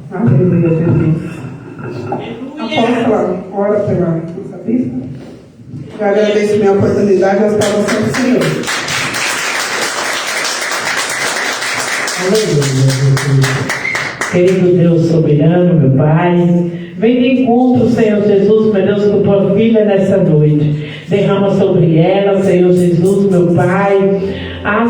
Aleluia, Jesus. Apóstola, ora pela nossa bispa. Eu agradeço minha oportunidade aos salvação do Senhor. Querido Deus soberano, meu Pai, vem de encontro, Senhor Jesus, meu Deus, com tua filha nessa noite. Derrama sobre ela, Senhor Jesus, meu Pai.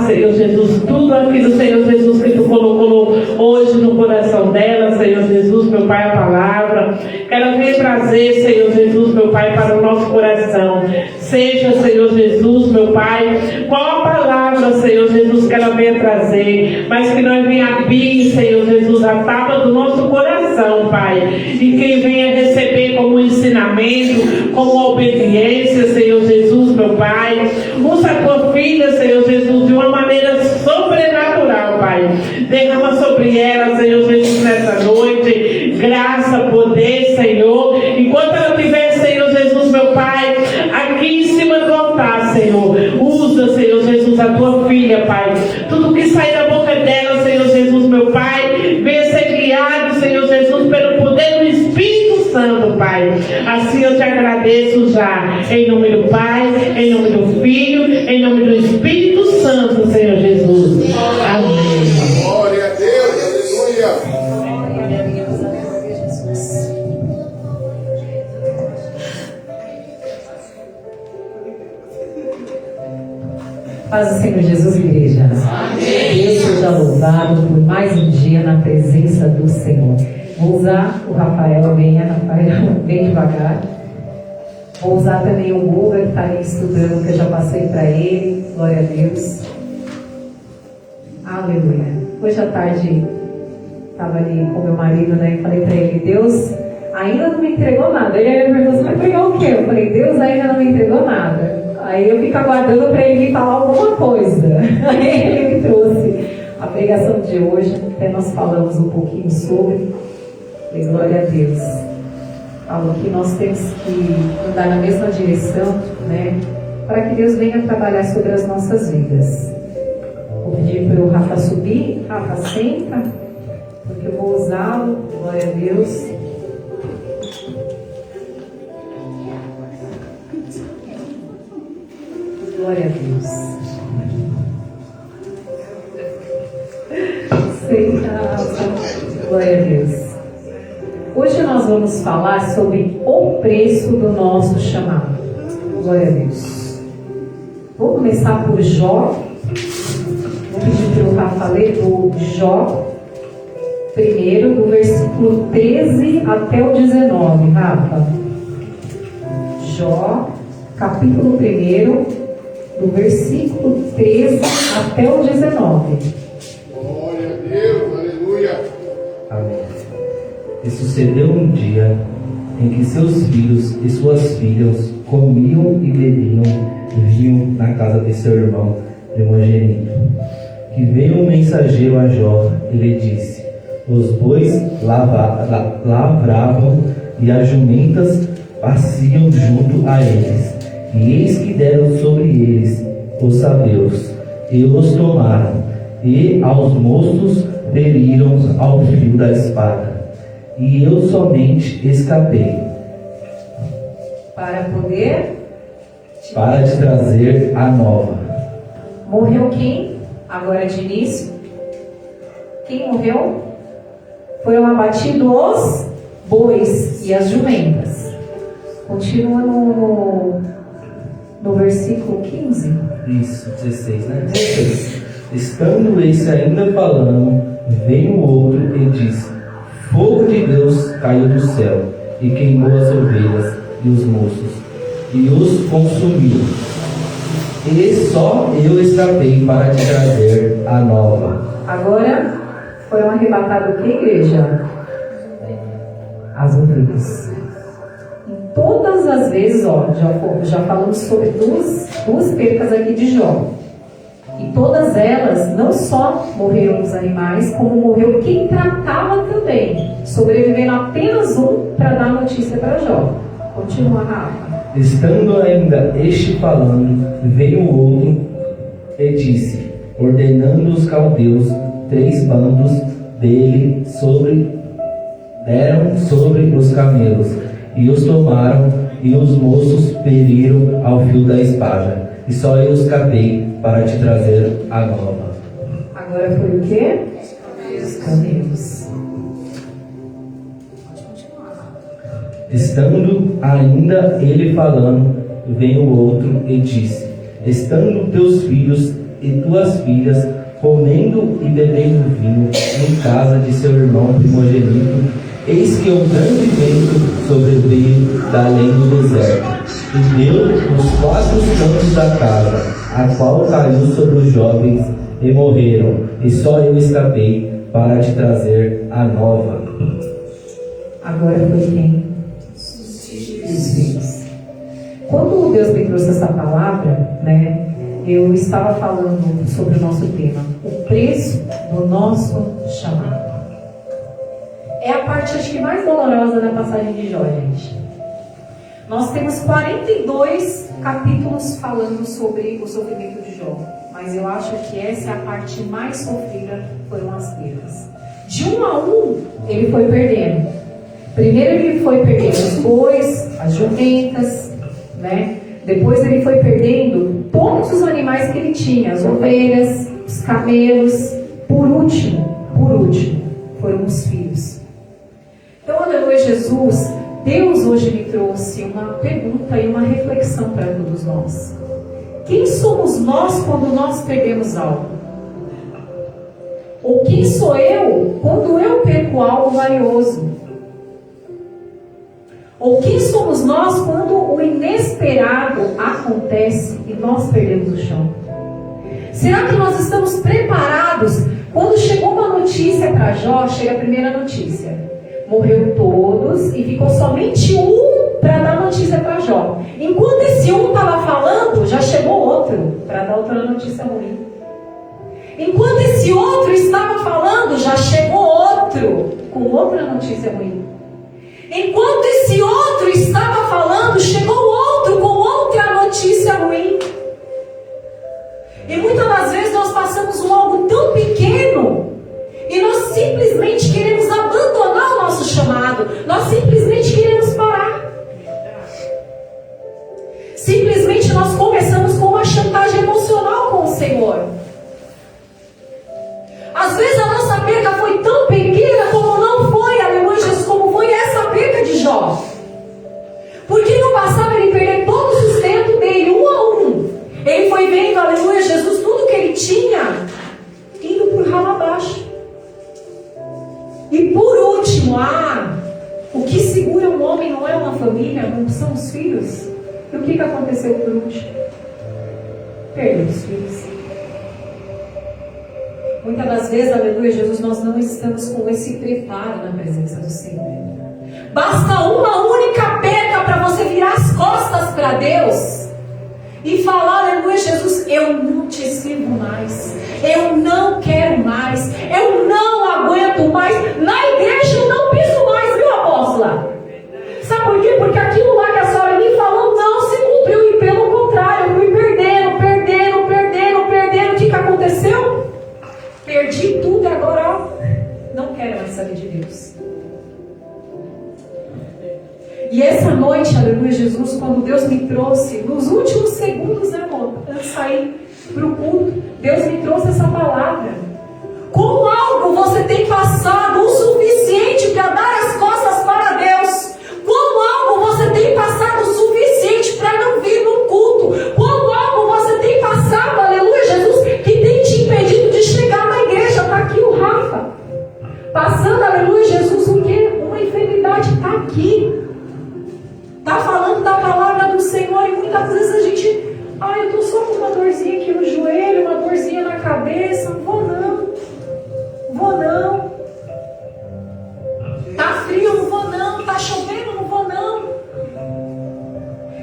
Senhor Jesus, tudo aquilo, Senhor Jesus, que tu colocou hoje no coração dela, Senhor Jesus, meu Pai, a palavra, que ela venha trazer, Senhor Jesus, meu Pai, para o nosso coração. Seja, Senhor Jesus, meu Pai, qual a palavra, Senhor Jesus, que ela venha trazer, mas que nós venha abrir, Senhor Jesus, a tábua do nosso coração, Pai, e quem venha receber como ensinamento, como obediência, Senhor Jesus, meu Pai. Usa a tua filha, Senhor Jesus, de uma maneira sobrenatural, Pai. Derrama sobre ela, Senhor Jesus, nessa noite, graça, poder, Senhor. Enquanto ela estiver, Senhor Jesus, meu Pai, aqui em cima do altar, Senhor, usa, Senhor Jesus, a tua filha, Pai. Tudo que sai da boca dela, Senhor Jesus, meu Pai, venha ser guiado, Senhor Jesus, pelo poder do Espírito Santo, Pai. Assim eu te agradeço já, em nome do Pai, em nome do Filho, em nome do Espírito Santo, Senhor Jesus. Amém. Glória a Deus, aleluia. Paz do Senhor Jesus, igreja. Amém. Deus seja louvado por mais um dia na presença do Senhor. Vou usar o Rafael, Rafael, bem devagar. Vou usar também o Guga, que está ali estudando, que eu já passei para ele. Glória a Deus. Aleluia. Hoje à tarde, estava ali com meu marido, né? E falei para ele: Deus ainda não me entregou nada. Ele me perguntou: você vai pregar o quê? Eu falei: Deus ainda não me entregou nada. Aí eu fico aguardando para ele falar alguma coisa. Aí ele me trouxe a pregação de hoje. Até nós falamos um pouquinho sobre. E glória a Deus. Falou que nós temos que andar na mesma direção, né? Para que Deus venha trabalhar sobre as nossas vidas. Vou pedir para o Rafa subir. Rafa, senta, porque eu vou usá-lo. Glória a Deus. Glória a Deus. Senta. Glória a Deus. Hoje nós vamos falar sobre o preço do nosso chamado. Glória a Deus. Vou começar por Jó. Vou pedir para o Rafa ler do Jó, primeiro, do versículo 13 até o 19. Rafa. Jó, capítulo 1, do versículo 13 até o 19. Glória a Deus, aleluia. Amém. E sucedeu um dia em que seus filhos e suas filhas comiam e bebiam vinho na casa de seu irmão primogênito. Que veio um mensageiro a Jó e lhe disse: os bois lavravam e as jumentas pasciam junto a eles, e eis que deram sobre eles os sabeus, e os tomaram, e aos moços feriram ao fio da espada. E eu somente escapei Para poder para te trazer a nova. Morreu quem? Agora de início. Quem morreu? Foram abatidos os bois e as jumentas. Continua no versículo 15. Isso, 16, né? 16. Estando esse ainda falando, veio outro e disse: fogo de Deus caiu do céu e queimou as ovelhas e os moços e os consumiu. E só eu escapei para te trazer a nova. Agora foram arrebatados o que, igreja? As ovelhas. Em todas as vezes, já falamos sobre duas percas aqui de Jó. E todas elas, não só morreram os animais, como morreu quem tratava também, sobrevivendo apenas um para dar notícia para Jó. Continua, Rafa. Estando ainda este falando, veio outro e disse, ordenando os caldeus 3 bandos dele sobre deram sobre os camelos, e os tomaram, e os moços feriram ao fio da espada. E só eu escapei para te trazer a nova. Agora foi o quê? Os camelos. Estando ainda ele falando, veio o outro e disse: estando teus filhos e tuas filhas comendo e bebendo vinho em casa de seu irmão primogênito, eis que um grande vento sobreveio da além do deserto, e deu nos 4 cantos da casa, a qual caiu sobre os jovens, e morreram, e só eu escapei para te trazer a nova. Agora foi quem? Os filhos. Quando Deus me trouxe essa palavra, né, eu estava falando sobre o nosso tema, o preço do nosso chamado. É a parte, acho que, mais dolorosa da passagem de Jó, gente. Nós temos 42 capítulos falando sobre o sofrimento de Jó, mas eu acho que essa é a parte mais sofrida, foram as perdas. De 1 a 1, ele foi perdendo. Primeiro ele foi perdendo os bois, as jumentas, né? Depois ele foi perdendo todos os animais que ele tinha, as ovelhas, os camelos. Por último, foram os filhos. Então, aleluia, Jesus, Deus hoje me trouxe uma pergunta e uma reflexão para todos nós. Quem somos nós quando nós perdemos algo? Ou quem sou eu quando eu perco algo valioso? Ou quem somos nós quando o inesperado acontece e nós perdemos o chão? Será que nós estamos preparados? Quando chegou uma notícia para Jó, chega a primeira notícia. Morreu todos e ficou somente um para dar notícia para Jó. Enquanto esse um estava falando, já chegou outro para dar outra notícia ruim. Enquanto esse outro estava falando, já chegou outro com outra notícia ruim. Enquanto esse outro estava falando, chegou outro com outra notícia ruim. E muitas das vezes nós passamos um algo tão pequeno e nós simplesmente queremos abandonar o nosso chamado. Nós simplesmente queremos parar. Simplesmente nós começamos com uma chantagem emocional com o Senhor. Às vezes a nossa perda foi tão pequena como não foi, aleluia, Jesus, como foi essa perda de Jó. Porque não bastava ele perder todo o sustento dele, 1 a 1. Ele foi vendo, aleluia, Jesus, tudo que ele tinha, indo por ralo abaixo. E por último, o que segura um homem não é uma família, não são os filhos. E o que aconteceu por último? Perdeu os filhos. Muitas das vezes, aleluia, Jesus, nós não estamos com esse preparo na presença do Senhor. Basta uma única perda para você virar as costas para Deus e falar, aleluia, Jesus, eu não te sirvo mais, eu não quero mais, eu não aguento mais, na igreja eu não piso mais, viu, apóstola? Sabe por quê? Porque aquilo lá que a senhora me falou não se cumpriu, e pelo contrário, eu fui perdendo. O que aconteceu? Perdi tudo e agora, ó, não quero mais saber de Deus. E essa noite, aleluia, Jesus, quando Deus me trouxe, nos últimos segundos, né, amor, antes de sair para o culto, Deus me trouxe essa palavra. Como algo você tem passado o suficiente para dar as costas para Deus? Como algo você tem passado o suficiente para não vir no culto? Como algo você tem passado, aleluia, Jesus, que tem te impedido de chegar na igreja? Está aqui o Rafa, passando, aleluia, Jesus, o quê? Uma enfermidade está aqui. Está falando da palavra do Senhor e muitas vezes a gente, eu estou só com uma dorzinha aqui no joelho, uma dorzinha na cabeça, não vou não. Está frio, não vou não. Está chovendo, não vou não.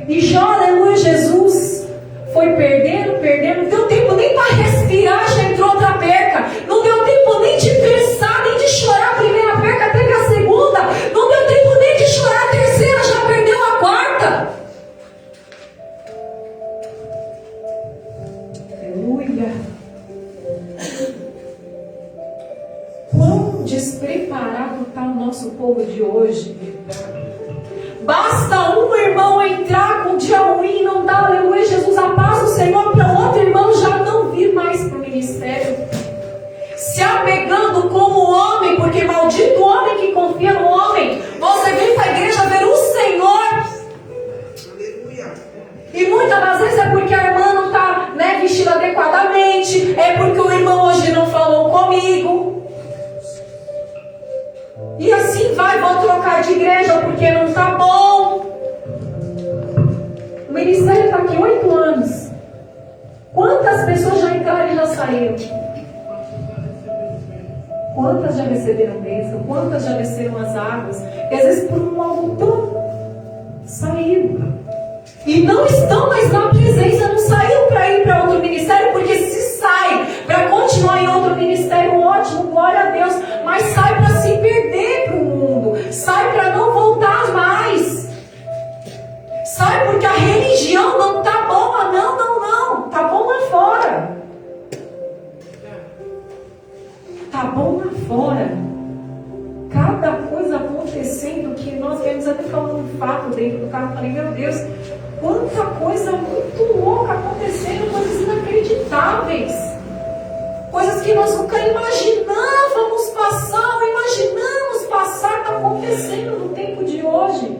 E Jó, aleluia, Jesus, foi perdendo, não deu tempo nem para respirar, já entrou outra perca. Não deu tempo nem de pensar, nem de chorar a primeira perca, teve a segunda. Não deu tempo nem de chorar a terceira, já perdeu a quarta. Aleluia. nosso povo de hoje. Basta um irmão entrar com o dia ruim e não dar, aleluia, Jesus, a paz do Senhor, para o outro irmão já não vir mais para o ministério. Se apegando como homem, porque maldito o homem que confia no homem. Você vem para a igreja ver o Senhor. E muitas das vezes é porque a irmã não está, vestida adequadamente, é porque o irmão hoje não falou comigo. E assim vai, vou trocar de igreja porque não está bom. O ministério está aqui 8 anos. Quantas pessoas já entraram e já saíram? Quantas já receberam bênção? Quantas já desceram as águas? E às vezes por um algo tão saíram. E não estão mais na presença, não saiu para ir para outro ministério, porque se sai para continuar em outro ministério, ótimo, glória a Deus, mas sai para se perder para o mundo, sai para não voltar mais, sai porque a religião não está boa, não, está bom lá fora, está bom lá fora, cada coisa acontecendo que nós viemos até falando um fato dentro do carro, falei, meu Deus, quanta coisa muito louca acontecendo, coisas inacreditáveis. Coisas que nós nunca imaginávamos passar, ou imaginamos passar, está acontecendo no tempo de hoje.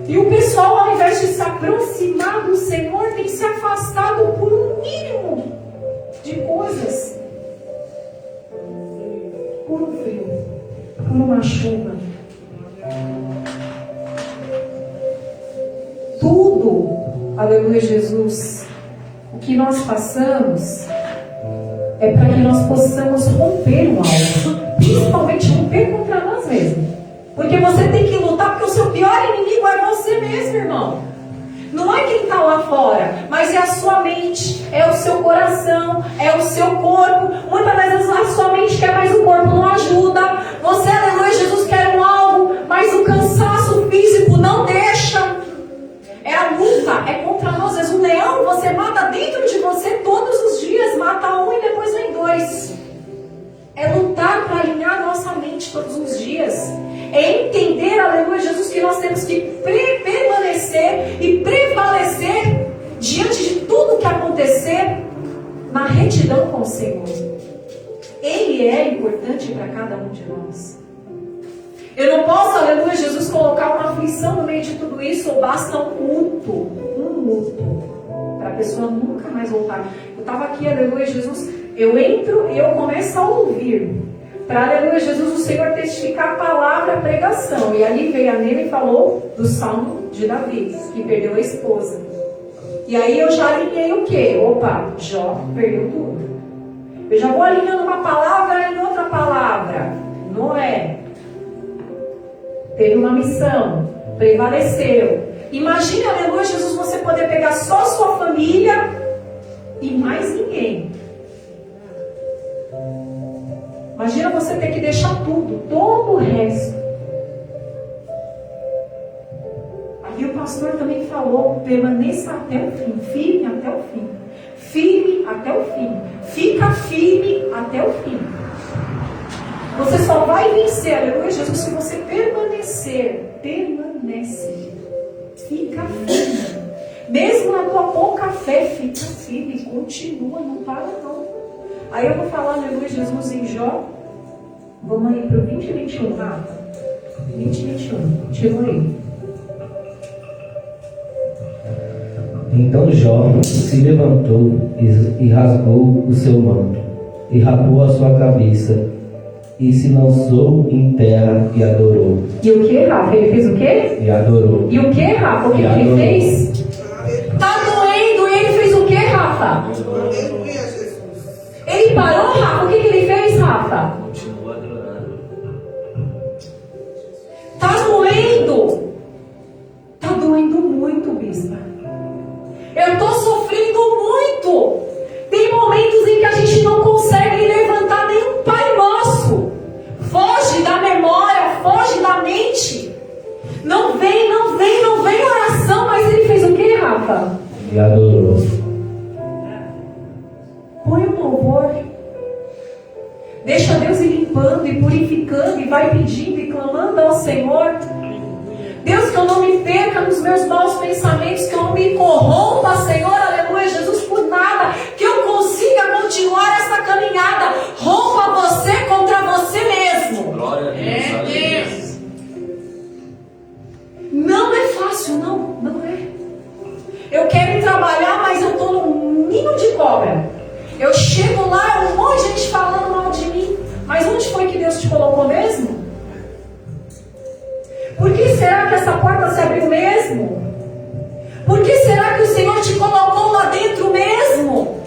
E o pessoal, ao invés de se aproximar do Senhor, tem se afastado por um mínimo de coisas. Por um frio, por uma chuva. Tudo, aleluia Jesus, o que nós passamos é para que nós possamos romper o alvo, principalmente romper contra nós mesmos, porque você tem que lutar, porque o seu pior inimigo é você mesmo, irmão. Não é quem está lá fora, mas é a sua mente, é o seu coração, é o seu corpo. Muitas vezes a sua mente quer, mas o corpo não ajuda. Você, aleluia Jesus, quer um alvo, mas o cansaço físico não deixa. É a luta, é contra nós. Às vezes um leão você mata dentro de você todos os dias, mata um e depois vem 2. É lutar para alinhar nossa mente todos os dias. É entender, aleluia Jesus, que nós temos que permanecer e prevalecer diante de tudo que acontecer na retidão com o Senhor. Ele é importante para cada um de nós. Eu não posso, aleluia Jesus, colocar uma aflição no meio de tudo isso, ou basta um luto, para a pessoa nunca mais voltar. Eu estava aqui, aleluia Jesus, eu entro e eu começo a ouvir, para, aleluia Jesus, o Senhor testificar a palavra, a pregação. E ali veio a Nena e falou do Salmo de Davi, que perdeu a esposa. E aí eu já alinhei o quê? Opa, Jó perdeu tudo. Eu já vou alinhando uma palavra em outra palavra. Noé teve uma missão, prevaleceu. Imagine, aleluia Jesus, você poder pegar só a sua família e mais ninguém. Imagina você ter que deixar tudo, todo o resto. Aí o pastor também falou, permaneça até o fim, firme até o fim. Firme até o fim. Fica firme até o fim. Você só vai vencer, aleluia Jesus, se você permanecer. Permanece. Fica firme. Mesmo na tua pouca fé, fica firme. Continua, não para não. Aí eu vou falar, aleluia Jesus, em Jó. Vamos aí para o 20 e 21, Rafa. 20 e 21. Continua aí. Então Jó se levantou e rasgou o seu manto, e rapou a sua cabeça, e se lançou em terra e adorou. E o que, Rafa? Ele fez o quê? E adorou. E o que, Rafa? O que ele fez? Tá doendo, e ele fez o que, Rafa? Ele parou, Rafa? O que ele fez, Rafa? Continua adorando. Tá doendo. Tá doendo muito, bispa. Eu estou sofrendo muito. Tem momentos em que a gente não consegue levantar nenhum Pai Nosso. Foge da memória, foge da mente. Não vem oração. Mas ele fez o que, Rafa? E adorou. Põe o louvor. Deixa Deus ir limpando e purificando suplicando e vai pedindo e clamando ao Senhor. Deus, que eu não me perca nos meus maus pensamentos, que eu não me corrompa, Senhor, aleluia, Jesus, por nada, que eu consiga continuar essa caminhada. Rompa você contra você mesmo. Glória a Deus. Não é fácil, não é. Eu quero ir trabalhar, mas eu estou num ninho de cobra. Eu chego lá, um monte de gente falando mal de mim. Mas onde foi que Deus te colocou mesmo? Por que será que essa porta se abriu mesmo? Por que será que o Senhor te colocou lá dentro mesmo?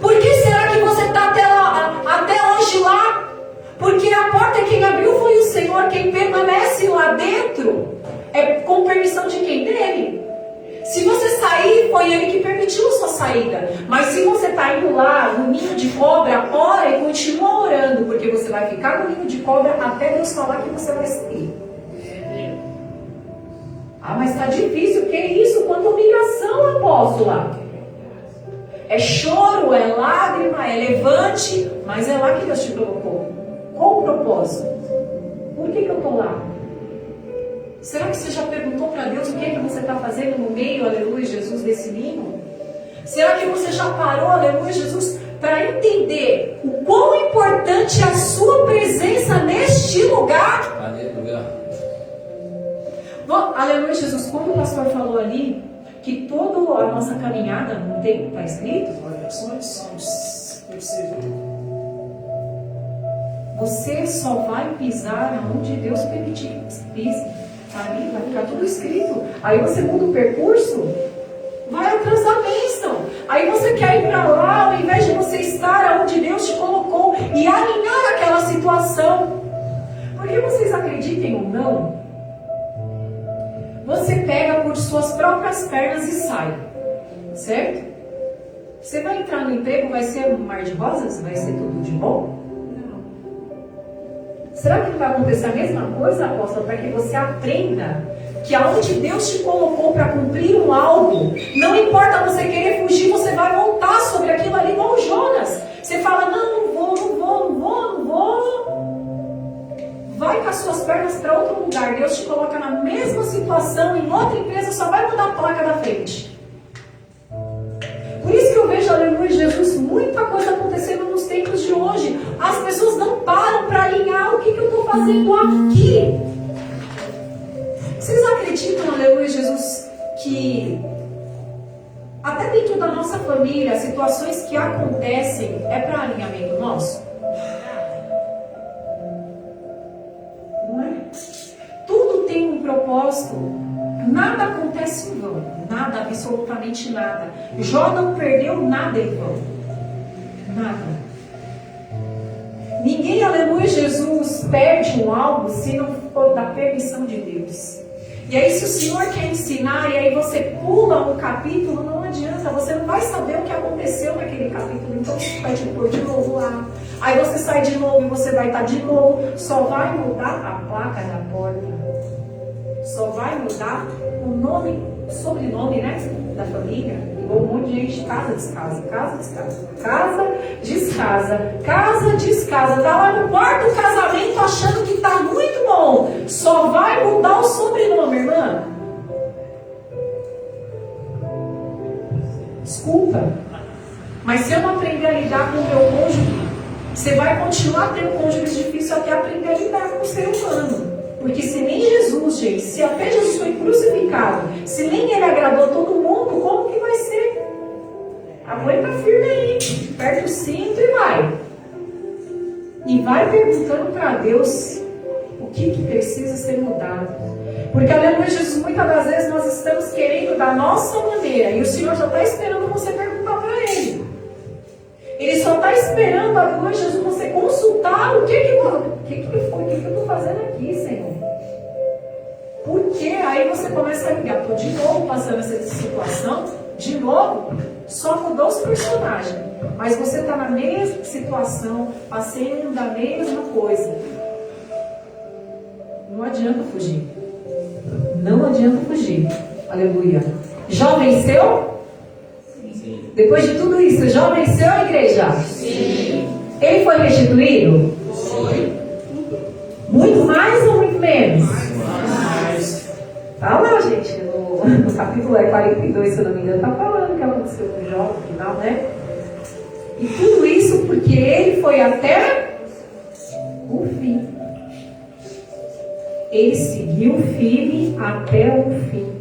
Por que será que você está até hoje lá? Porque a porta quem abriu foi o Senhor. Quem permanece lá dentro é com permissão de quem? Dele. Se você sair, foi Ele que permitiu a sua saída. Mas se você está indo lá no ninho de cobra, ora e continua orando, porque você vai ficar no ninho de cobra até Deus falar que você vai sair. Ah, mas está difícil. Que isso? Quanta humilhação, apóstola. É choro, é lágrima, é levante. Mas é lá que Deus te colocou. Qual o propósito? Por que eu estou lá? Será que você já perguntou para Deus o que é que você está fazendo no meio, aleluia, Jesus, desse ninho? Será que você já parou, aleluia, Jesus, para entender o quão importante é a sua presença neste lugar? Aleluia. Aleluia, Jesus, quando o pastor falou ali que toda a nossa caminhada, não tem, está escrito? Você só vai pisar aonde Deus permitir que você pise. Ali vai ficar tudo escrito. Aí você muda o percurso, vai atrás da bênção. Aí você quer ir para lá, ao invés de você estar onde Deus te colocou e alinhar aquela situação. Porque vocês acreditem ou não, você pega por suas próprias pernas e sai, certo? Você vai entrar no emprego, vai ser um mar de rosas? Vai ser tudo de bom? Será que não vai acontecer a mesma coisa, apóstolo, para que você aprenda que aonde Deus te colocou para cumprir um algo, não importa você querer fugir, você vai voltar sobre aquilo ali igual o Jonas. Você fala, não vou. Vai com as suas pernas para outro lugar. Deus te coloca na mesma situação, em outra empresa, só vai mudar a placa da frente. Por isso que eu vejo, aleluia, Jesus, muita coisa acontecendo nos tempos de hoje. As pessoas não param para alinhar o que eu estou fazendo aqui. Vocês acreditam, aleluia, Jesus, que até dentro da nossa família, as situações que acontecem é para alinhamento nosso? Não é? Tudo tem um propósito. Nada acontece em vão. Nada, absolutamente nada. Jó não perdeu nada em vão. Nada. Ninguém, aleluia, Jesus, perde um algo se não for da permissão de Deus. E aí, se o Senhor quer ensinar e aí você pula um capítulo, não adianta, você não vai saber o que aconteceu naquele capítulo. Então você vai te pôr de novo lá. Aí você sai de novo e você vai estar de novo. Só vai mudar a placa da porta. Só vai mudar o nome, sobrenome, né, da família. Igual um monte de gente, casa, descasa, casa, descasa, casa, descasa, casa, descasa. Tá lá no quarto casamento achando que tá muito bom. Só vai mudar o sobrenome, irmã. Desculpa. Mas se eu não aprender a lidar com o meu cônjuge, você vai continuar tendo cônjuges difíceis até aprender a lidar com o ser humano. Porque se nem Jesus, gente, se até Jesus foi crucificado, se nem Ele agradou todo mundo, como que vai ser? Aguenta firme aí, aperta o cinto e vai. E vai perguntando para Deus o que precisa ser mudado. Porque, aleluia, Jesus, muitas das vezes nós estamos querendo da nossa maneira, e o Senhor só está esperando você perguntar para Ele. Ele só está esperando, aleluia, Jesus, você consultar o que foi, o que eu estou fazendo aqui, Senhor. Porque aí você começa a ligar, estou de novo passando essa situação, de novo, só mudou os personagens, mas você está na mesma situação, passando a mesma coisa. Não adianta fugir. Não adianta fugir. Aleluia. Jó venceu? Sim. Depois de tudo isso, Jó venceu a igreja? Sim. Ele foi restituído? Foi. menos? Tá lá, gente, no capítulo 42, se eu não me engano, tá falando o que aconteceu com Jó no final, né? E tudo isso porque ele foi até o fim. Ele seguiu firme até o fim.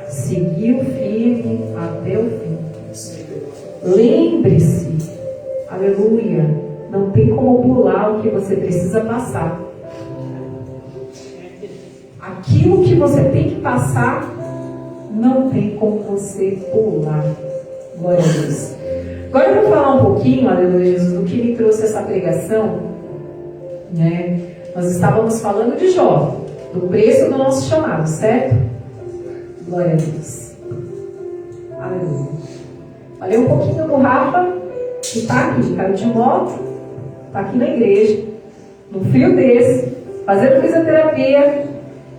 Seguiu firme até o fim. Lembre-se, aleluia, não tem como pular o que você precisa passar. Aquilo que você tem que passar, não tem como você pular. Glória a Deus. Agora eu vou falar um pouquinho, aleluia, Jesus, do que me trouxe essa pregação, né? Nós estávamos falando de Jó, do preço do nosso chamado, certo? Glória a Deus. Aleluia. Falei um pouquinho do Rafa, que está aqui, caiu de moto, está aqui na igreja, no frio desse, fazendo fisioterapia,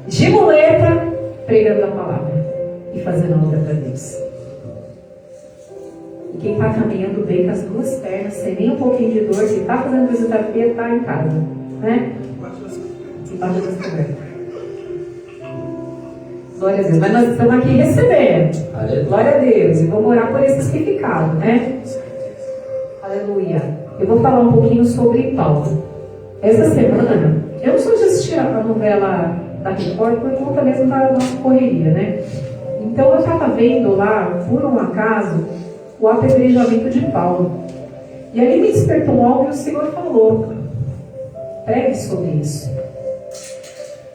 de muleta, pregando a palavra e fazendo a obra para Deus. E quem está caminhando bem com as duas pernas, sem nem um pouquinho de dor, quem está fazendo fisioterapia, está em casa, né? Embaixo das cobertas. Glória a Deus. Mas nós estamos aqui recebendo. Aleluia. Glória a Deus. E vamos orar por esses que ficaram, né? Aleluia. Eu vou falar um pouquinho sobre Paulo. Essa semana, eu não sou de assistir a novela da Record por conta mesmo da nossa correria, né? Então eu estava vendo lá, por um acaso, o apedrejamento de Paulo. E ali me despertou algo e o Senhor falou: pregue sobre isso.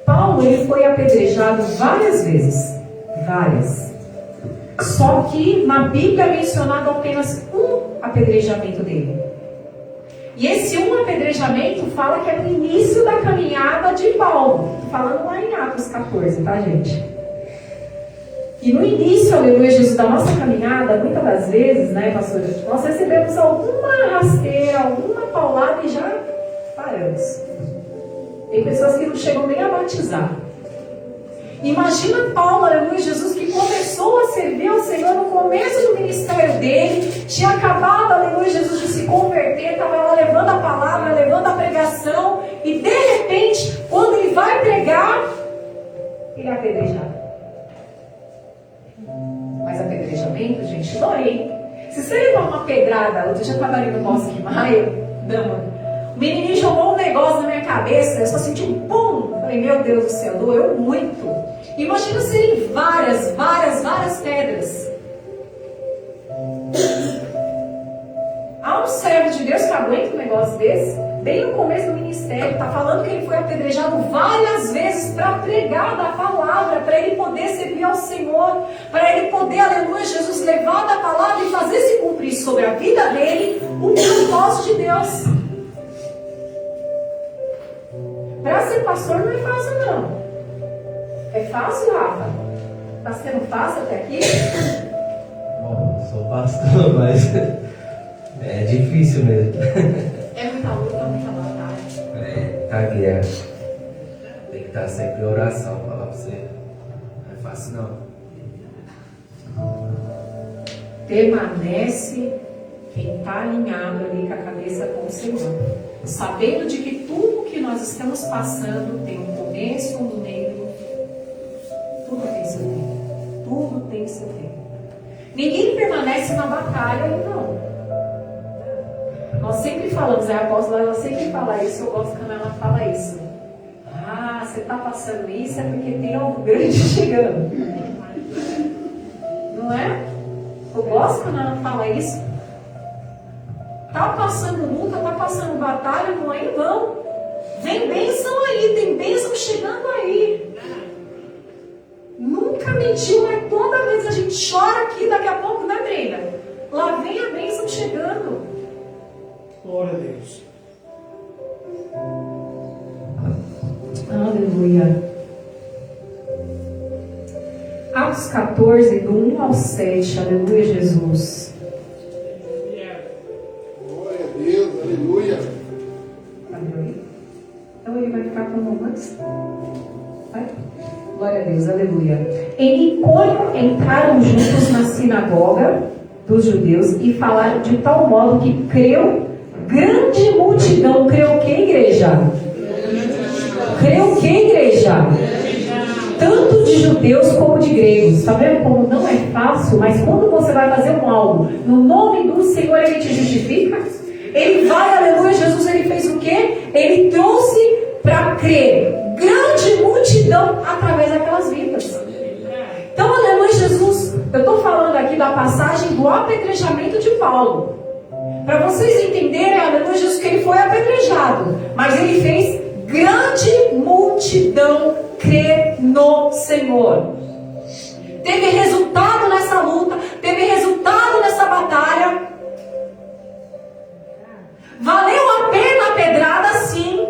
Paulo, ele foi apedrejado várias vezes. Várias. Só que na Bíblia é mencionado apenas um apedrejamento dele. E esse um apedrejamento fala que é no início da caminhada de Paulo. Falando lá em Atos 14, tá, gente? E no início, aleluia, Jesus, da nossa caminhada, muitas das vezes, né, pastor, nós recebemos alguma rasteira, alguma paulada e já paramos. Tem pessoas que não chegam nem a batizar. Imagina Paulo, aleluia, Jesus, que começou a servir ao Senhor no começo do ministério dele, tinha acabado, aleluia, Jesus, de se converter, estava lá levando a palavra, levando a pregação, e de repente, quando ele vai pregar, ele é apedrejado. Mas apedrejamento, gente, dói, hein? Se você levar uma pedrada, outro dia eu estava ali no Bosque Maio, o menininho jogou um negócio na minha cabeça, eu só senti um pum. Falei, meu Deus do céu, doeu muito. Imagina serem várias pedras. Há um servo de Deus que aguenta um negócio desse, bem no começo do ministério, está falando que ele foi apedrejado várias vezes para pregar da palavra, para ele poder servir ao Senhor, para ele poder, aleluia, Jesus, levar da palavra e fazer se cumprir sobre a vida dele o propósito de Deus. Para ser pastor não é fácil, não. É fácil, Rafa? Está sendo fácil até aqui? Bom, sou pastor, mas é difícil mesmo. É muita luta, muita batalha. É, tá guerra. Tem que estar sempre em oração, falar pra você. Não é fácil não. Permanece quem está alinhado ali com a cabeça com o Senhor, sabendo de que tudo que nós estamos passando tem um começo, um meio e um fim. Tudo tem seu tempo. Tudo tem seu tempo. Ninguém permanece na batalha, não. Nós sempre falamos, a apóstola, ela sempre fala isso, eu gosto quando ela fala isso. Ah, você está passando isso é porque tem algo grande chegando. Não é? Eu gosto quando ela fala isso. Está passando luta, está passando batalha, não é em vão. Vem bênção aí, tem bênção chegando aí. Nunca mentiu, mas toda vez a gente chora aqui, daqui a pouco, né, Brenda? Lá vem a bênção chegando. Glória a Deus. Aleluia. Atos 14, do 1 ao 7. Aleluia, Jesus. Glória a Deus, aleluia. Aleluia. Então ele vai ficar com romance. Vai. Glória a Deus, aleluia. Em Icônio entraram juntos na sinagoga dos judeus e falaram de tal modo que creu grande multidão. Creu que, igreja? crê o que, igreja? Tanto de judeus como de gregos. Está vendo como não é fácil? Mas quando você vai fazer um algo no nome do Senhor, Ele te justifica. Ele vai, aleluia, Jesus, Ele fez o quê? Ele trouxe para crer grande multidão através daquelas vidas. Então, aleluia, Jesus, eu estou falando aqui da passagem do apedrejamento de Paulo. Para vocês entenderem, aleluia, Jesus, que ele foi apedrejado, mas ele fez grande multidão crer no Senhor. Teve resultado nessa luta, teve resultado nessa batalha. Valeu a pena a pedrada, sim.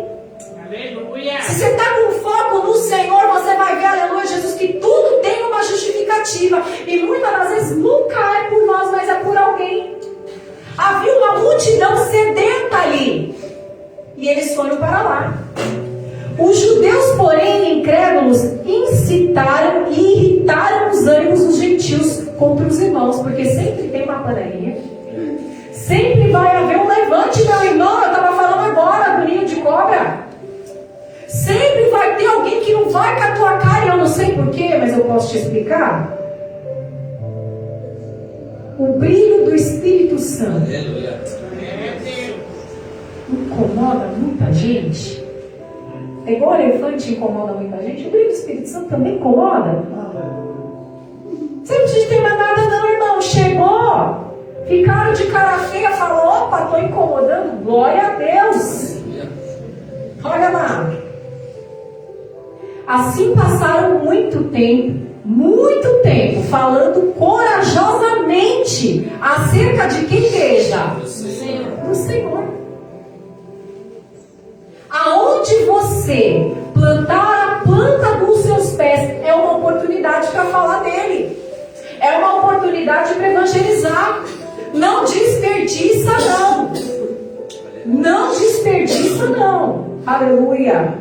Aleluia. Se você está com foco no Senhor, você vai ver, aleluia, Jesus, que tudo tem uma justificativa. E muitas das vezes nunca é por nós, mas é por alguém. Havia uma multidão sedenta ali. E eles foram para lá. Os judeus, porém, incrédulos, incitaram e irritaram os ânimos dos gentios contra os irmãos. Porque sempre tem uma panelinha. Sempre vai haver um levante, meu irmão. Eu estava falando agora do ninho de cobra. Sempre vai ter alguém que não vai com a tua cara. E eu não sei porquê, mas eu posso te explicar. O brilho do Espírito Santo incomoda muita gente. É igual o elefante incomoda muita gente. O brilho do Espírito Santo também incomoda. Você não precisa ter mais nada não, irmão. Chegou. Ficaram de cara feia. Falou, opa, estou incomodando. Glória a Deus. Olha lá. Assim passaram muito tempo, falando corajosamente acerca de que igreja? Do Senhor. Aonde você plantar a planta dos seus pés é uma oportunidade para falar dele. É uma oportunidade para evangelizar. Não desperdiça, não. Não desperdiça, não. Aleluia.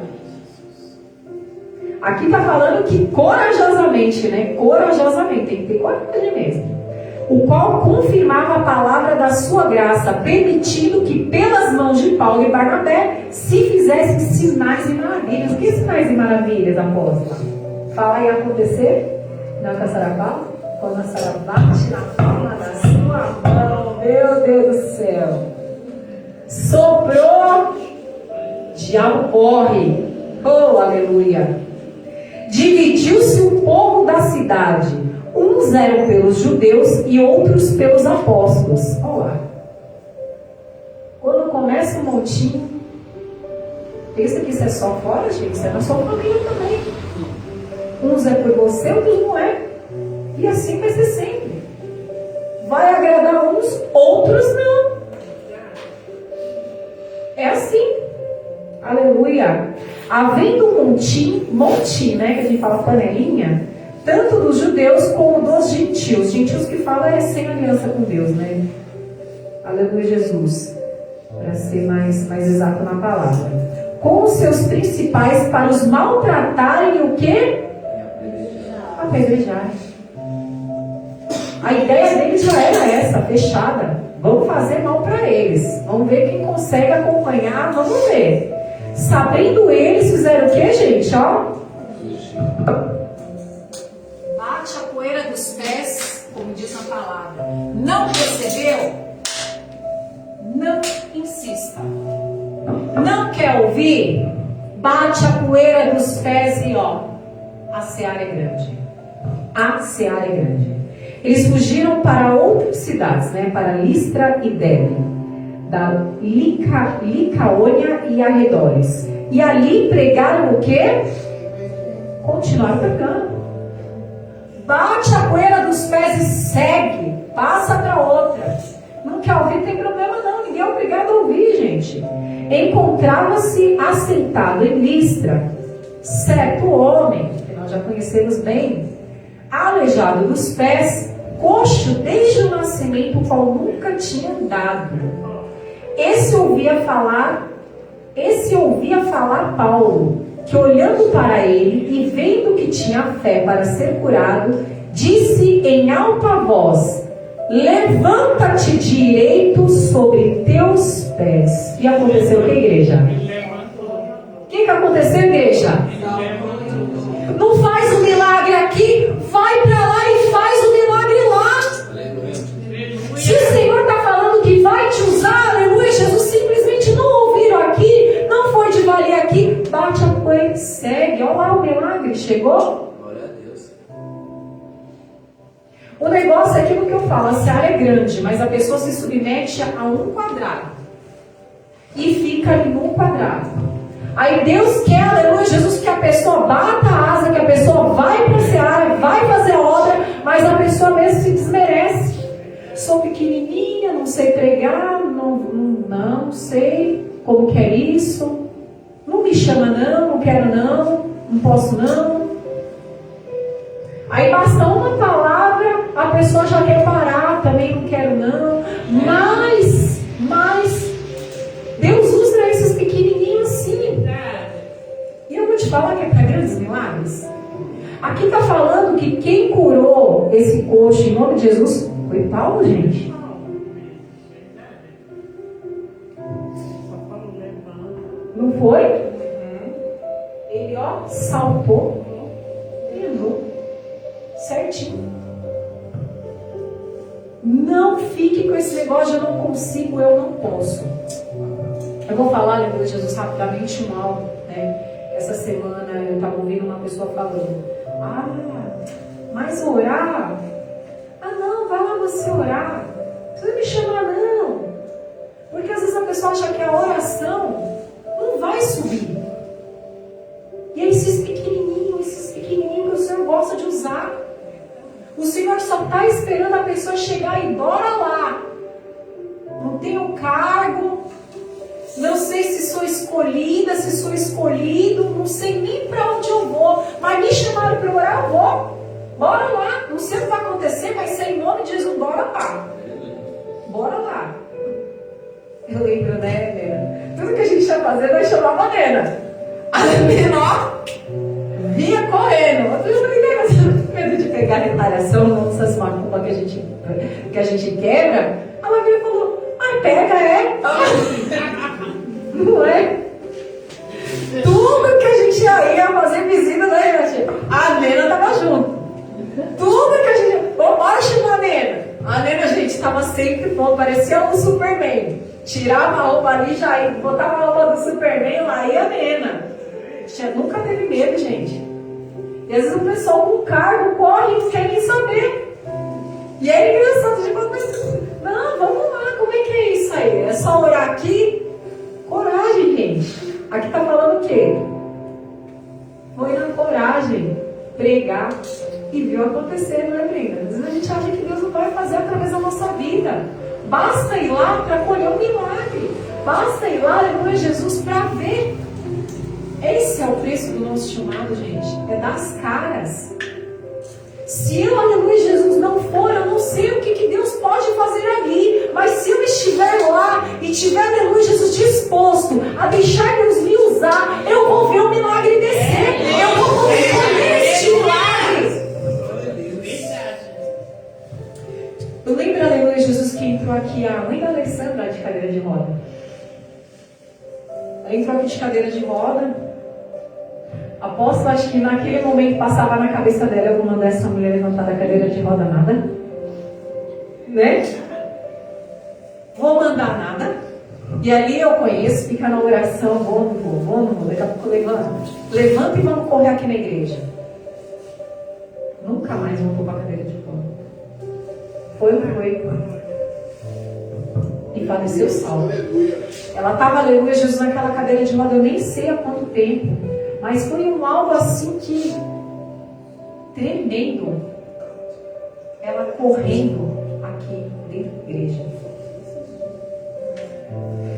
Aqui está falando que corajosamente, né? Corajosamente, tem que ter coragem mesmo. O qual confirmava a palavra da sua graça, permitindo que pelas mãos de Paulo e Barnabé se fizessem sinais e maravilhas. Que sinais e maravilhas, apóstola? Fala aí acontecer? Não alcançará Paulo? Quando a Sara bate na palma da sua mão, meu Deus do céu. Soprou, diabo corre. Oh, aleluia. Dividiu-se o povo da cidade. Uns eram pelos judeus e outros pelos apóstolos. Olha lá. Quando começa o montinho, pensa que isso é só fora, gente. Isso é na sua família também. Uns é por você, outros não é. E assim vai ser sempre. Vai agradar uns, outros não. É assim. Aleluia. Havendo um monte, né, que a gente fala panelinha, tanto dos judeus como dos gentios. Gentios que fala é sem aliança com Deus, né? Aleluia, Jesus. Para ser mais exato na palavra. Com os seus principais para os maltratarem e o quê? Apedrejar. A ideia deles já era essa, fechada. Vamos fazer mal para eles. Vamos ver quem consegue acompanhar. Vamos ver. Sabendo eles, fizeram o que, gente? Ó. Bate a poeira dos pés, como diz a palavra. Não percebeu? Não insista. Não quer ouvir? Bate a poeira dos pés e ó. A seara é grande. A seara é grande. Eles fugiram para outras cidades, né? Para Listra e Derbe, da Licaônia e arredores. E ali pregaram o quê? Continuaram pregando. Bate a poeira dos pés e segue. Passa para outra. Não quer ouvir, não tem problema não. Ninguém é obrigado a ouvir, gente. Encontrava-se assentado em Listra certo homem, que nós já conhecemos bem, aleijado dos pés, coxo desde o nascimento, o qual nunca tinha andado. Esse ouvia falar Paulo, que olhando para ele e vendo que tinha fé para ser curado, disse em alta voz: levanta-te direito sobre teus pés. E aconteceu o que, igreja? O que aconteceu, igreja? Não faz o milagre aqui, vai para lá e faz o milagre lá. Se o Senhor está falando que vai te usar, aleluia, Jesus simplesmente não ouviram aqui, não foi de valer aqui, bate a poeira, segue, olha lá o milagre, chegou? Glória a Deus. O negócio é aquilo que eu falo, a seara é grande, mas a pessoa se submete a um quadrado e fica ali num quadrado. Aí Deus quer, aleluia, Jesus, que a pessoa bata a asa, que a pessoa vai para a seara, vai fazer a obra, mas a pessoa mesmo se desmerece. Sou pequenininha, não sei pregar, não sei como que é isso, não me chama não quero não posso não. Aí basta uma palavra, a pessoa já quer parar, também não quero não. Mas Deus usa esses pequenininhos assim. E eu vou te falar que é para grandes milagres. Aqui está falando que quem curou esse coxo em nome de Jesus foi Paulo, gente. Não foi? Ele, ó, saltou, treinou certinho. Não fique com esse negócio de eu não consigo, eu não posso. Eu vou falar, aleluia, Jesus, rapidamente mal, né? Essa semana eu estava ouvindo uma pessoa falando: mas orar? Não, vai lá você orar. Não precisa me chamar, não. Porque às vezes a pessoa acha que a oração não vai subir. E é esses pequenininhos que o Senhor gosta de usar. O Senhor só está esperando a pessoa chegar e bora lá. Não tenho cargo, não sei se sou escolhida, se sou escolhido, não sei nem para onde eu vou, mas me chamaram para orar, eu vou. Bora lá, não sei o que vai acontecer, vai ser em nome de Jesus, bora lá. Bora lá. Eu lembro, né, Nena? Tudo que a gente ia fazer, nós chamava a Nena. A Nena, ó, vinha correndo. Eu falei, Nena, você não tem medo de pegar retaliação, não essas macumbas que a gente quebra? Ela veio e falou, pega, é? Não é? Tudo que a gente ia fazer visita, né, gente? A Nena estava junto. Tudo que a gente... Bora chamar a Nena. A Nena, gente, estava sempre bom, parecia um Superman. Tirava a roupa ali, já ia, botava a roupa do Superman, lá ia a Nena. Nunca teve medo, gente. E às vezes o pessoal com cargo corre e não quer nem saber. E é engraçado, de mas não, vamos lá, como é que é isso aí? É só orar aqui? Coragem, gente. Aqui está falando o quê? Foi na coragem, pregar e viu acontecer, não é, Brenda? Às vezes a gente acha que Deus não vai fazer através da nossa vida. Basta ir lá para colher um milagre. Basta ir lá, aleluia, Jesus, para ver. Esse é o preço do nosso chamado, gente. É das caras. Se eu, aleluia, Jesus, não for, eu não sei o que Deus pode fazer ali. Mas se eu estiver lá e tiver, aleluia, Jesus, disposto a deixar Deus me usar, eu vou ver o milagre descer. Eu vou poder colher este milagre. Eu lembro, aleluia, Jesus, que entrou aqui a mãe da Alessandra de cadeira de roda. Ela entrou aqui de cadeira de roda. Aposto, acho que naquele momento passava na cabeça dela: eu vou mandar essa mulher levantar da cadeira de roda nada, né? Vou mandar nada. E ali eu conheço, fica na oração: vou, não vou, daqui a pouco levanta e vamos correr aqui na igreja. Nunca mais voltou para a cadeira de roda. Foi. E faleceu salvo. Ela estava, aleluia, Jesus, naquela cadeira de roda, eu nem sei há quanto tempo. Mas foi um algo assim que tremendo. Ela correndo aqui dentro da igreja.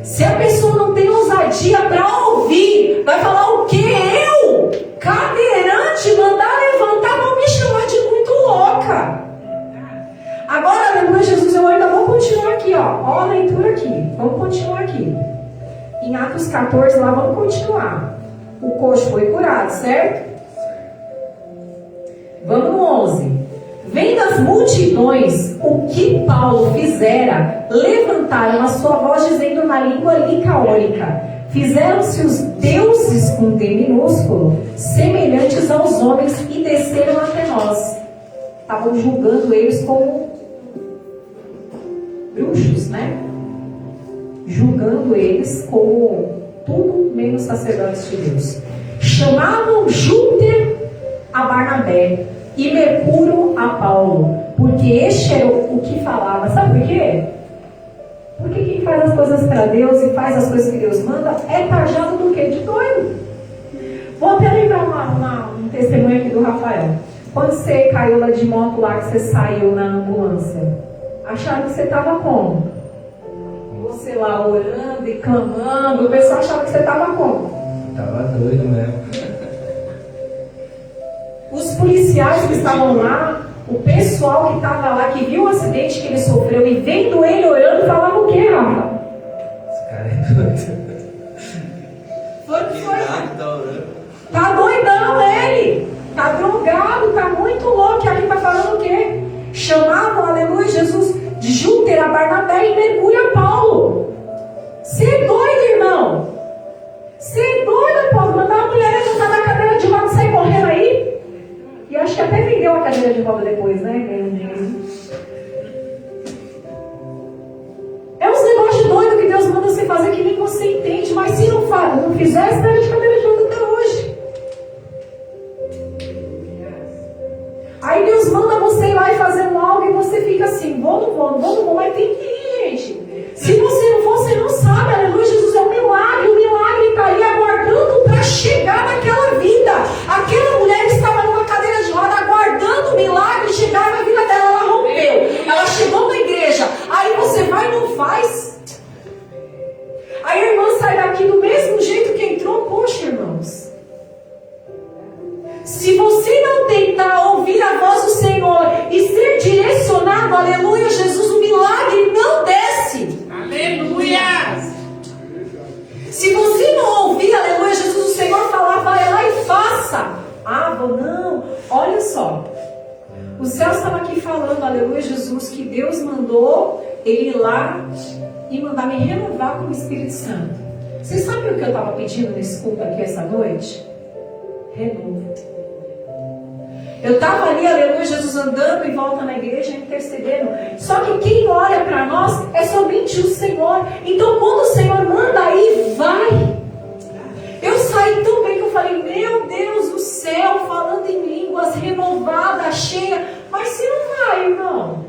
Se a pessoa não tem ousadia para ouvir, vai falar o quê? Eu, cadeirante, mandar levantar, vão me chamar de muito louca. Agora, aleluia, Jesus, eu ainda vou continuar aqui, ó. Ó a leitura aqui. Vamos continuar aqui. Em Atos 14, lá, vamos continuar. O coxo foi curado, certo? Vamos no 11. Vendo as multidões o que Paulo fizera, levantaram a sua voz dizendo na língua licaônica: fizeram-se os deuses com D minúsculo, semelhantes aos homens, e desceram até nós. Estavam julgando eles como bruxos, né? Julgando eles como tudo menos sacerdotes de Deus. Chamavam Júpiter a Barnabé e Mercúrio a Paulo, porque este era o que falava. Sabe por quê? Porque quem faz as coisas para Deus e faz as coisas que Deus manda é tajado do quê? De doido. Vou até lembrar um testemunho aqui do Rafael. Quando você caiu lá de moto lá, que você saiu na ambulância, acharam que você estava como? Você lá orando e clamando, o pessoal achava que você estava como? Tava doido mesmo. Os policiais que estavam lá, o pessoal que estava lá, que viu o acidente que ele sofreu e vendo ele orando, falava o quê, Rafa? Esse cara é doido. Tá doidão ele, tá drogado, tá muito louco. E aqui tá falando o quê? Chamavam, aleluia, Jesus, de Júpiter a Barnabé e Mercúrio a Paulo. Você é doido, irmão? Você é doido, Paulo? Mandar uma mulher levantar da cadeira de roda e sair correndo aí? E acho que até vendeu a cadeira de roda depois, né? Ganhou um dinheiro. É uns negócios doidos que Deus manda você fazer que nem você entende, mas se não fizer, você está de cadeira de roda até hoje. Aí Deus manda você ir lá e fazer um algo e você fica assim, vou, mas tem que ir, gente. Se você não for, você não sabe, aleluia, Jesus é um milagre, o milagre está ali aguardando para chegar naquela vida. Aquela mulher que estava numa cadeira de roda aguardando o milagre chegar na vida dela, ela rompeu, ela chegou na igreja, aí você vai e não faz. Aí a irmã sai daqui do mesmo jeito que entrou. Poxa, irmãos, se você não tentar ouvir a voz do Senhor e ser direcionado, aleluia, Jesus, o milagre não desce. Aleluia! Se você não ouvir, aleluia, Jesus, o Senhor falar, vai lá e faça. Não, olha só. O céu estava aqui falando, aleluia, Jesus, que Deus mandou ele ir lá e mandar me renovar com o Espírito Santo. Vocês sabem o que eu estava pedindo nesse culto aqui essa noite? Renovo. Eu estava ali, aleluia, Jesus, andando em volta na igreja, intercedendo. Só que quem olha para nós é somente o Senhor. Então, quando o Senhor manda aí, vai. Eu saí tão bem que eu falei, meu Deus do céu, falando em línguas, renovada, cheia. Mas se não vai, irmão?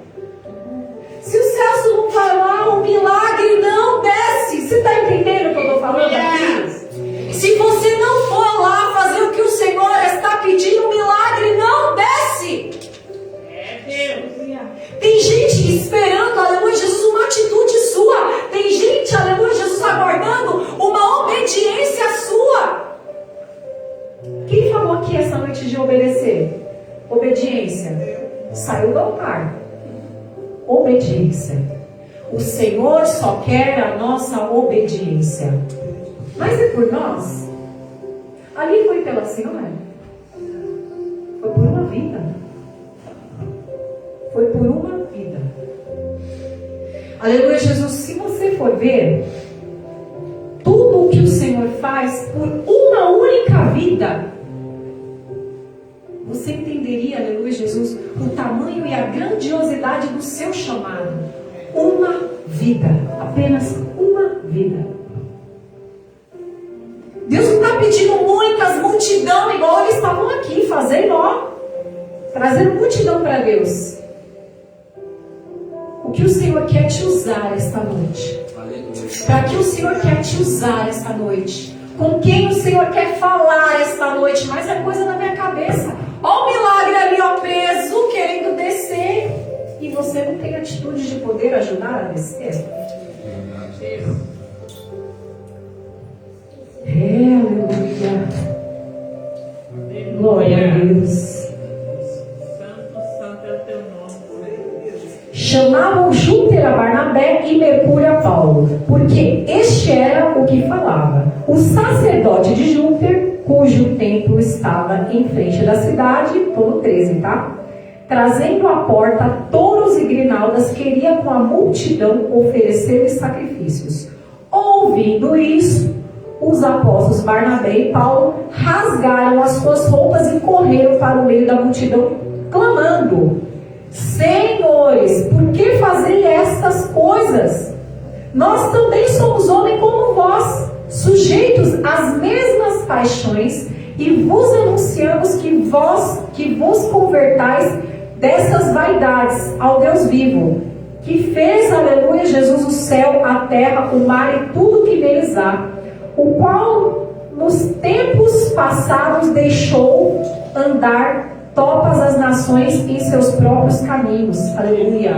Se o Celso não vai lá, o milagre não desce. Você está entendendo o que eu estou falando aqui? Se você não for lá fazer o que o Senhor está pedindo, o milagre não desce. Tem gente esperando, aleluia, Jesus, uma atitude sua. Tem gente, aleluia, Jesus, aguardando uma obediência sua. Quem falou aqui essa noite de obedecer? Obediência. Saiu do altar. Obediência. O Senhor só quer a nossa obediência. Mas é por nós. Ali foi pela senhora. Foi por uma vida. Foi por uma vida. Aleluia, Jesus. Se você for ver, tudo o que o Senhor faz por uma única vida, você entenderia, aleluia, Jesus, o tamanho e a grandiosidade do seu chamado. Uma vida. Apenas uma vida. Deus não está pedindo muitas, multidão, igual eles estavam aqui, fazendo, trazendo multidão para Deus. O que o Senhor quer te usar esta noite? Para que o Senhor quer te usar esta noite? Com quem o Senhor quer falar esta noite? Mas é coisa na minha cabeça. Olha o milagre ali, preso, querendo descer. E você não tem atitude de poder ajudar a descer? Aleluia. Glória a Deus. Santo é o teu nome. Chamavam Júpiter a Barnabé e Mercúrio a Paulo, porque este era o que falava. O sacerdote de Júpiter, cujo templo estava em frente da cidade, estou no 13, tá? Trazendo à porta touros e grinaldas, queria com a multidão oferecer-lhe sacrifícios. Ouvindo isso, os apóstolos Barnabé e Paulo rasgaram as suas roupas e correram para o meio da multidão, clamando: Senhores, por que fazem estas coisas? Nós também somos homens como vós, sujeitos às mesmas paixões, e vos anunciamos que vos convertais dessas vaidades ao Deus vivo, que fez, aleluia, Jesus, o céu, a terra, o mar e tudo que neles há, o qual nos tempos passados deixou andar todas as nações em seus próprios caminhos. Aleluia.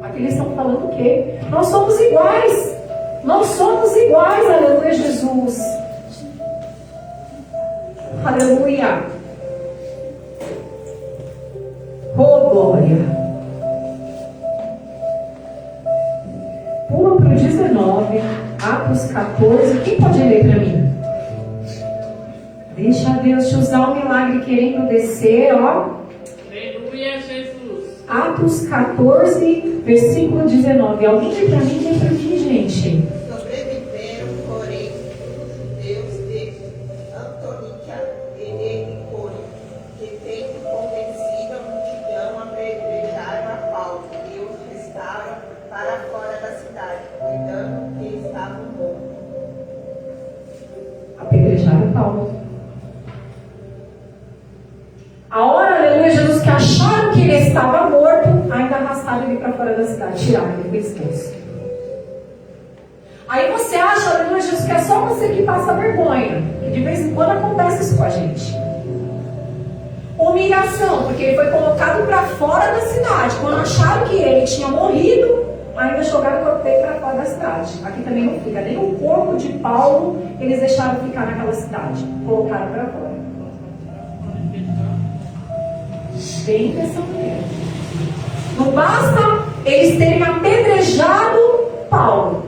Aqui eles estão falando o quê? Nós somos iguais. Nós somos iguais, aleluia, Jesus. Aleluia. Oh, glória. Pula para o 19, Atos 14. Quem pode ler para mim? Deixa Deus te usar o milagre querendo descer, ó. Aleluia, Jesus. Atos 14, versículo 19. Alguém lê para mim, gente. Sobreviveram, porém, os judeus de Antônica e de Icônio, que, tendo convencido a multidão, apedrejaram a Paulo e os restaram para fora da cidade, cuidando que estavam mortos. Apedrejaram Paulo. A hora, aleluia, Jesus, que acharam que ele estava morto, ainda arrastaram ele para fora da cidade, tiraram ele do pescoço. Aí você acha, aleluia, Jesus, que é só você que passa vergonha. Que de vez em quando acontece isso com a gente. Humilhação, porque ele foi colocado para fora da cidade. Quando acharam que ele tinha morrido, ainda jogaram o corpo dele para fora da cidade. Aqui também não fica. Nem o corpo de Paulo eles deixaram ficar naquela cidade. Colocaram para fora. Bem dessa maneira. Não basta eles terem apedrejado Paulo.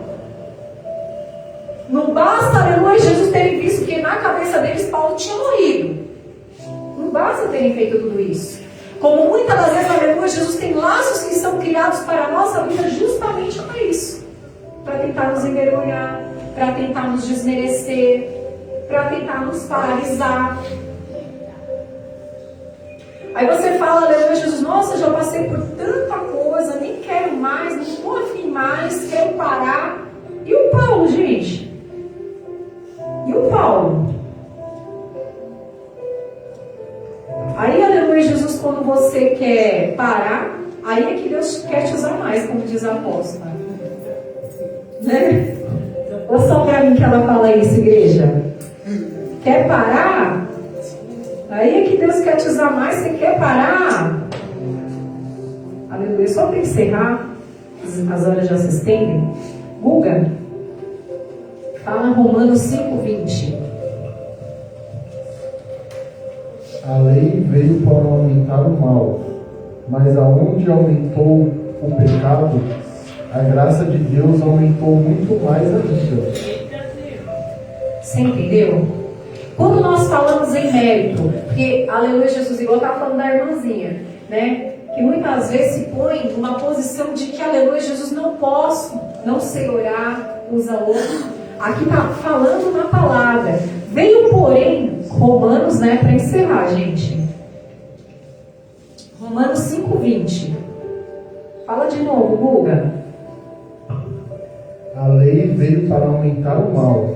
Não basta, aleluia, Jesus terem visto que na cabeça deles Paulo tinha morrido. Não basta terem feito tudo isso. Como muitas das vezes, aleluia, Jesus tem laços que são criados para a nossa vida justamente para isso. Para tentar nos envergonhar, para tentar nos desmerecer, para tentar nos paralisar. Aí você fala, aleluia, Jesus, nossa, já passei por tanta coisa, nem quero mais, não estou afim mais, quero parar. E o Paulo, gente? E o Paulo? Aí, aleluia, Jesus, quando você quer parar, aí é que Deus quer te usar mais, como diz a apóstola. Né? Ou só para mim que ela fala isso, igreja? Quer parar? Aí é que Deus quer te usar mais. Você quer parar? Aleluia. Só para encerrar, as horas já se estendem. Guga, fala Romanos 5:20. A lei veio para aumentar o mal, mas aonde aumentou o pecado, a graça de Deus aumentou muito mais ainda. Você entendeu? Quando nós falamos em mérito, porque, aleluia, Jesus, igual eu estava falando da irmãzinha, né? Que muitas vezes se põe numa posição de que, aleluia, Jesus, não posso, não sei orar, usa outro. Aqui está falando na palavra. Veio, porém, Romanos, né, para encerrar, gente. Romanos 5:20. Fala de novo, Guga. A lei veio para aumentar o mal,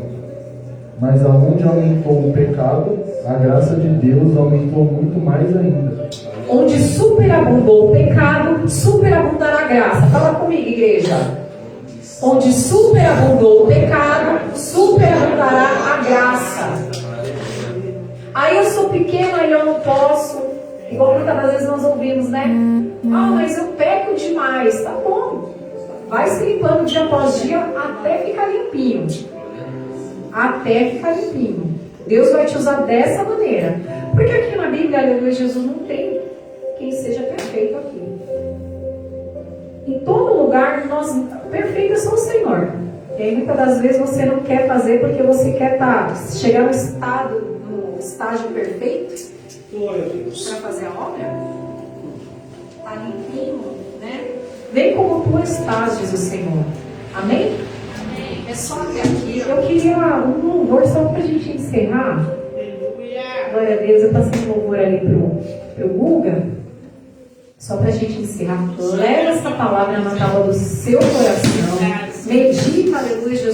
mas aonde aumentou o pecado, a graça de Deus aumentou muito mais ainda. Onde superabundou o pecado, superabundará a graça. Fala comigo, igreja. Onde superabundou o pecado, superabundará a graça. Aí eu sou pequena e eu não posso. Igual muitas das vezes nós ouvimos, né? Ah, mas eu peco demais. Tá bom. Vai se limpando dia após dia até ficar limpinho. Até ficar limpinho. Deus vai te usar dessa maneira. Porque aqui na Bíblia, aleluia, Jesus não tem quem seja perfeito aqui. Em todo lugar, nós perfeitos são o Senhor. E aí muitas das vezes você não quer fazer porque você quer chegar no estágio perfeito Glória a Deus. para fazer a obra. Está limpinho, né? Vem como tu estás, diz o Senhor. Amém? Amém. É só até aqui. Eu queria um louvor só pra gente encerrar. Glória a Deus, eu passei um louvor ali pro Guga. Só pra gente encerrar. Leva essa palavra na tábua do seu coração. Medita, aleluia, Jesus.